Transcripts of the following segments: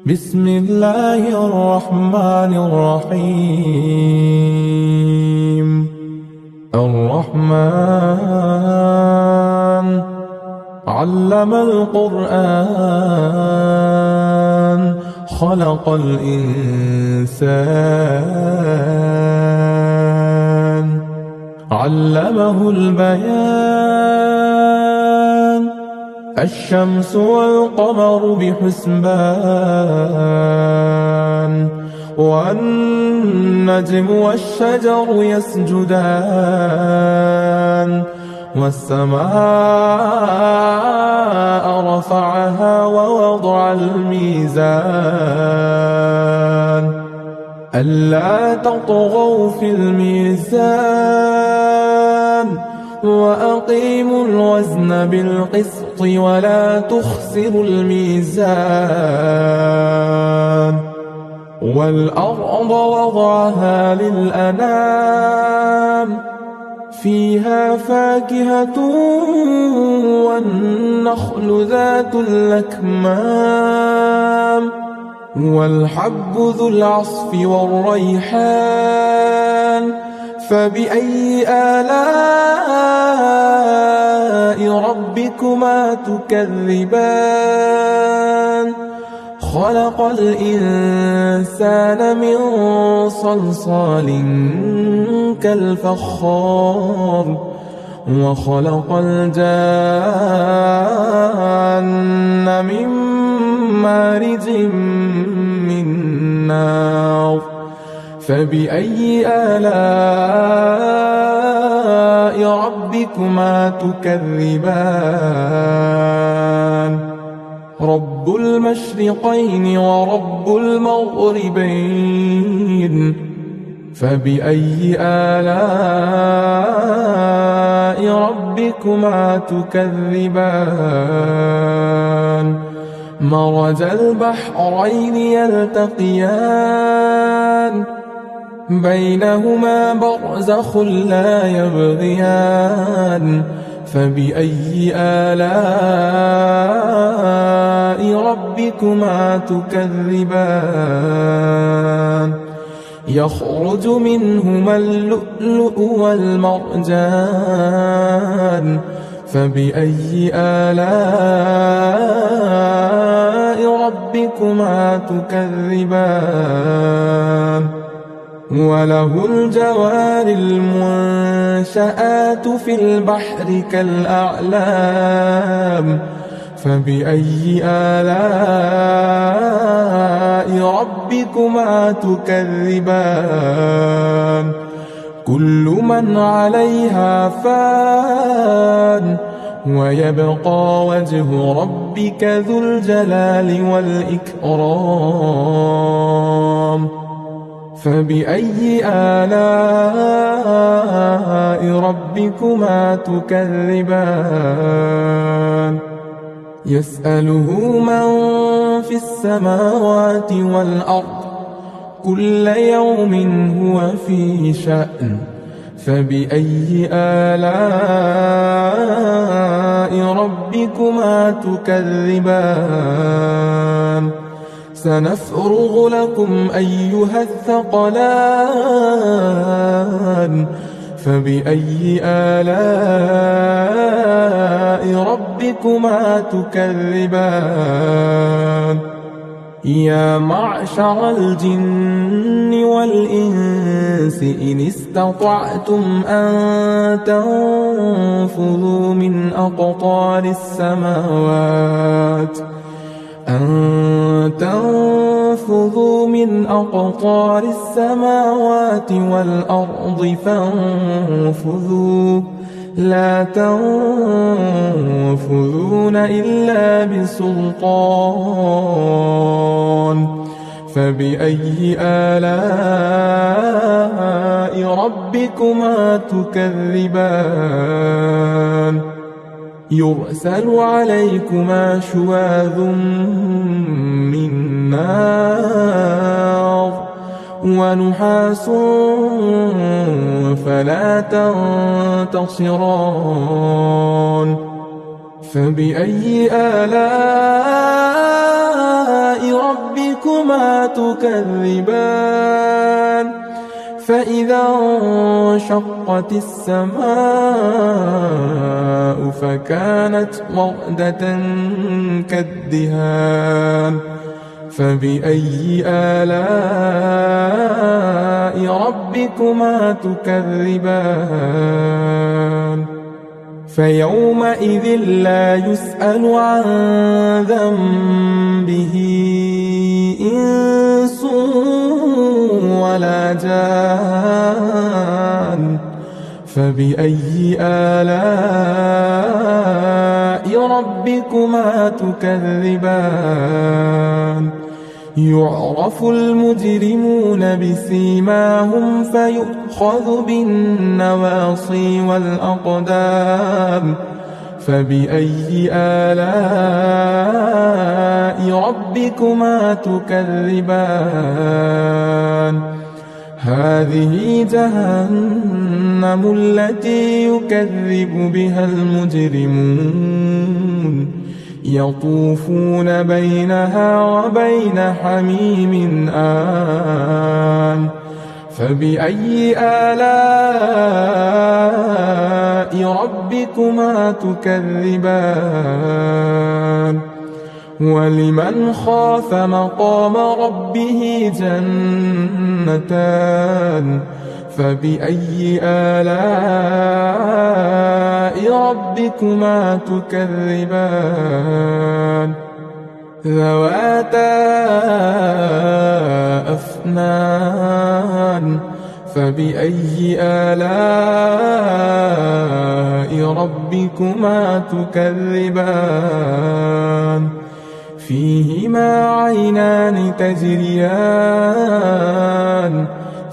بسم الله الرحمن الرحيم. الرحمن علم القرآن خلق الإنسان علمه البيان الشمس والقمر بحسبان والنجم والشجر يسجدان والسماء رفعها ووضع الميزان ألا تطغوا في الميزان وأقيموا الوزن بالقسط ولا تخسروا الميزان والأرض وضعها للأنام فيها فاكهة والنخل ذات الأكمام والحب ذو العصف والريحان فبأي آلاء ربكما تكذبان خلق الإنسان من صلصال كالفخار وخلق الجان من مارج من نار فبأي آلاء ربكما تكذبان رب المشرقين ورب المغربين فبأي آلاء ربكما تكذبان مرج البحرين يلتقيان بينهما برزخ لا يبغيان فبأي آلاء ربكما تكذبان يخرج منهما اللؤلؤ والمرجان فبأي آلاء ربكما تكذبان وله الجوار المنشآت في البحر كالأعلام فبأي آلاء ربكما تكذبان كل من عليها فان ويبقى وجه ربك ذو الجلال والإكرام فبأي آلاء ربكما تكذبان يسأله من في السماوات والأرض كل يوم هو في شأن فبأي آلاء ربكما تكذبان سنفرغ لكم أيها الثقلان فبأي آلاء ربكما تكذبان يا معشر الجن والإنس إن استطعتم أن تنفذوا من أقطار السماوات والأرض فانفذوا لا تنفذون إلا بسلطان فبأي آلاء ربكما تكذبان يرسل عليكما شواظ من نار ونحاس فلا تنتصران فبأي آلاء ربكما ربكما تكذبان فإذا انشقت السماء فكانت وردة كالدهان فبأي آلاء ربكما تكذبان فيومئذ لا يسأل عن ذنبه إنس ولا جان فبأي آلاء ربكما تكذبان يعرف المجرمون بسيماهم فيؤخذ بالنواصي والأقدام فبأي آلاء ربكما تكذبان هذه جهنم التي يكذب بها المجرمون يطوفون بينها وبين حميم آن فبأي آلاء ربكما تكذبان ولمن خاف مقام ربه جنتان فبأي آلاء ربكما تكذبان ذواتا أفنان فبأي آلاء ربكما تكذبان فيهما عينان تجريان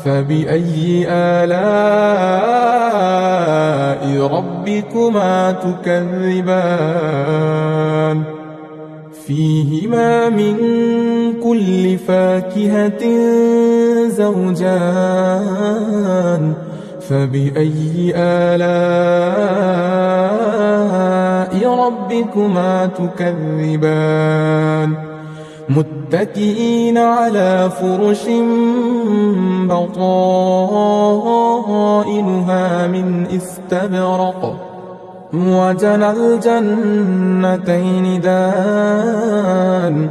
فبأي آلاء ربكما تكذبان فيهما من كل فاكهة زوجان فبأي آلاء ربكما تكذبان متكئين على فرش بطائنها من استبرق وجنى الجنتين دان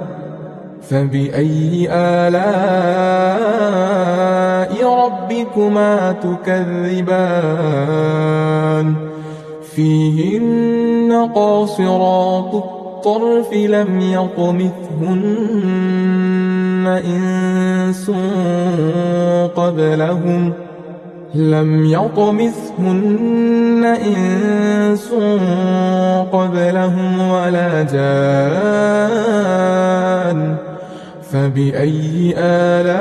فبأي آلاء ربكما تكذبان فيهن قاصرات الطرف لم يطمثهن إنس قبلهم ولا جان فبأي آلاء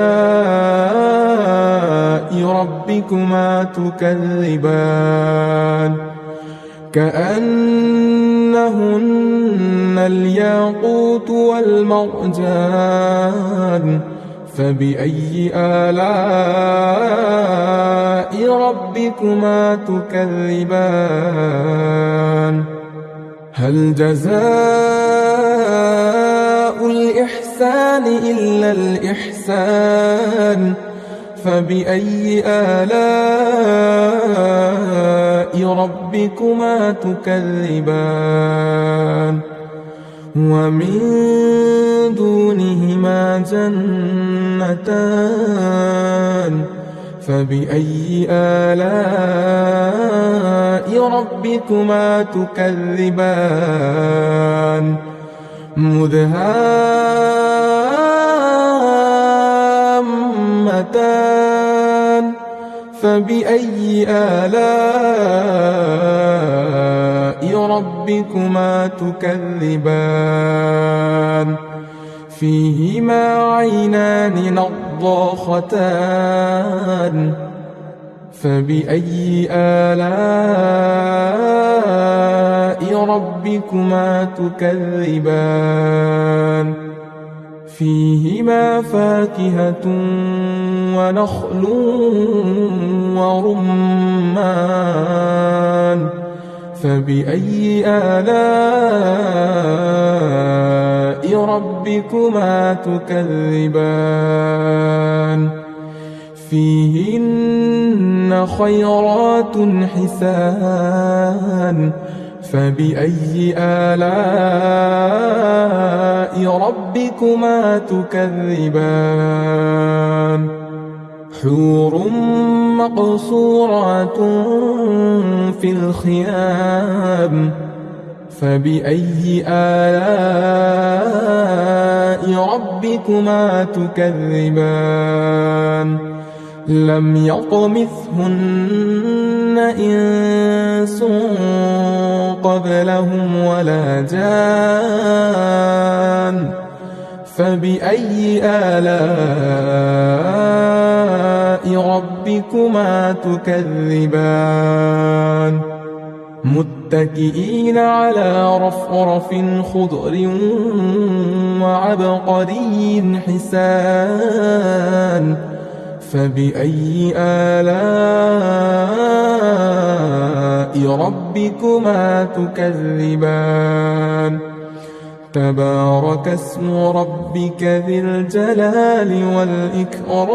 ربكما تكذبان كأنهن الياقوت والمرجان فبأي آلاء ربكما تكذبان هل جزاء الإحسان إلا الإحسان فبأي آلاء ربكما تكذبان ومن دونهما جنتان فبأي آلاء ربكما تكذبان مدهامتان فبأي آلاء ربكما تكذبان فيهما عينان نضاختان فبأي آلاء ربكما تكذبان فيهما فاكهة ونخل ورمان فبأي آلاء ربكما تكذبان فيهن خيرات حسان فبأي آلاء ربكما تكذبان حور مقصورات في الخيام فبأي آلاء ربكما تكذبان لم يطمثهن إنس قبلهم ولا جان فبأي آلاء ربكما تكذبان متكئين على رفرف خضر وعبقري حسان فبأي آلاء ربكما تكذبان تبارك اسم ربك ذي الجلال والإكرام